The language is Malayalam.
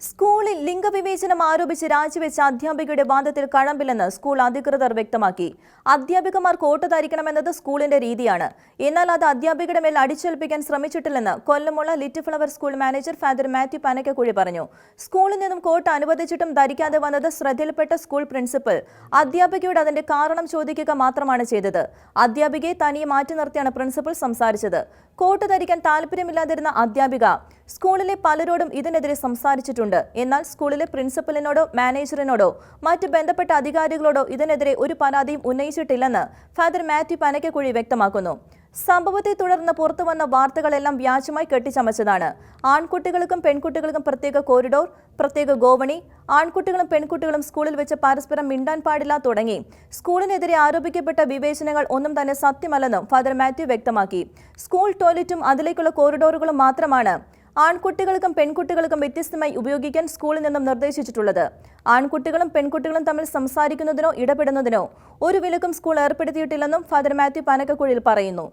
സ്കൂളിൽ ലിംഗവിവേചനം ആരോപിച്ച് രാജിവെച്ച അധ്യാപികയുടെ വാദത്തിൽ കഴമ്പില്ലെന്ന് സ്കൂൾ അധികൃതർ വ്യക്തമാക്കി. അധ്യാപികമാർ കോട്ട് ധരിക്കണമെന്നത് സ്കൂളിന്റെ രീതിയാണ്. എന്നാൽ അത് അധ്യാപികയുടെ മേൽ അടിച്ചേൽപ്പിക്കാൻ ശ്രമിച്ചിട്ടില്ലെന്ന് കൊല്ലമുള്ള little flower school manager father Mathew Panakkakuzhi പറഞ്ഞു. സ്കൂളിൽ നിന്നും കോട്ട് അനുവദിച്ചിട്ടും ധരിക്കാതെ വന്നത് ശ്രദ്ധയിൽപ്പെട്ട സ്കൂൾ പ്രിൻസിപ്പൽ അധ്യാപികയോട് അതിന്റെ കാരണം ചോദിക്കുക മാത്രമാണ് ചെയ്തത്. അധ്യാപികയെ തനിയെ മാറ്റി നിർത്തിയാണ് പ്രിൻസിപ്പൽ സംസാരിച്ചത്. കോട്ട് ധരിക്കാൻ താല്പര്യമില്ലാതിരുന്ന അധ്യാപിക സ്കൂളിലെ പലരോടും ഇതിനെതിരെ സംസാരിച്ചിട്ടുണ്ട്. എന്നാൽ സ്കൂളിലെ പ്രിൻസിപ്പലിനോടോ മാനേജറിനോടോ മറ്റ് ബന്ധപ്പെട്ട അധികാരികളോടോ ഇതിനെതിരെ ഒരു പരാതിയും ഉന്നയിച്ചിട്ടില്ലെന്ന് ഫാദർ മാത്യു പനക്കക്കുഴി വ്യക്തമാക്കുന്നു. സംഭവത്തെ തുടർന്ന് പുറത്തുവന്ന വാർത്തകളെല്ലാം വ്യാജമായി കെട്ടിച്ചമച്ചതാണ്. ആൺകുട്ടികൾക്കും പെൺകുട്ടികൾക്കും പ്രത്യേക കോറിഡോർ, പ്രത്യേക ഗോവണി, ആൺകുട്ടികളും പെൺകുട്ടികളും സ്കൂളിൽ വെച്ച് പരസ്പരം മിണ്ടാൻ പാടില്ല തുടങ്ങി സ്കൂളിനെതിരെ ആരോപിക്കപ്പെട്ട വിവേചനങ്ങൾ ഒന്നും തന്നെ സത്യമല്ലെന്നും ഫാദർ മാത്യു വ്യക്തമാക്കി. സ്കൂൾ ടോയ്ലറ്റും അതിലേക്കുള്ള കോറിഡോറുകളും മാത്രമാണ് ആൺകുട്ടികൾക്കും പെൺകുട്ടികൾക്കും വ്യത്യസ്തമായി ഉപയോഗിക്കാൻ സ്കൂളിൽ നിന്നും നിർദ്ദേശിച്ചിട്ടുള്ളത്. ആൺകുട്ടികളും പെൺകുട്ടികളും തമ്മിൽ സംസാരിക്കുന്നതിനോ ഇടപെടുന്നതിനോ ഒരു വിലക്കും സ്കൂൾ ഏർപ്പെടുത്തിയിട്ടില്ലെന്നും ഫാദർ മാത്യു പനക്കക്കുഴിയിൽ പറയുന്നു.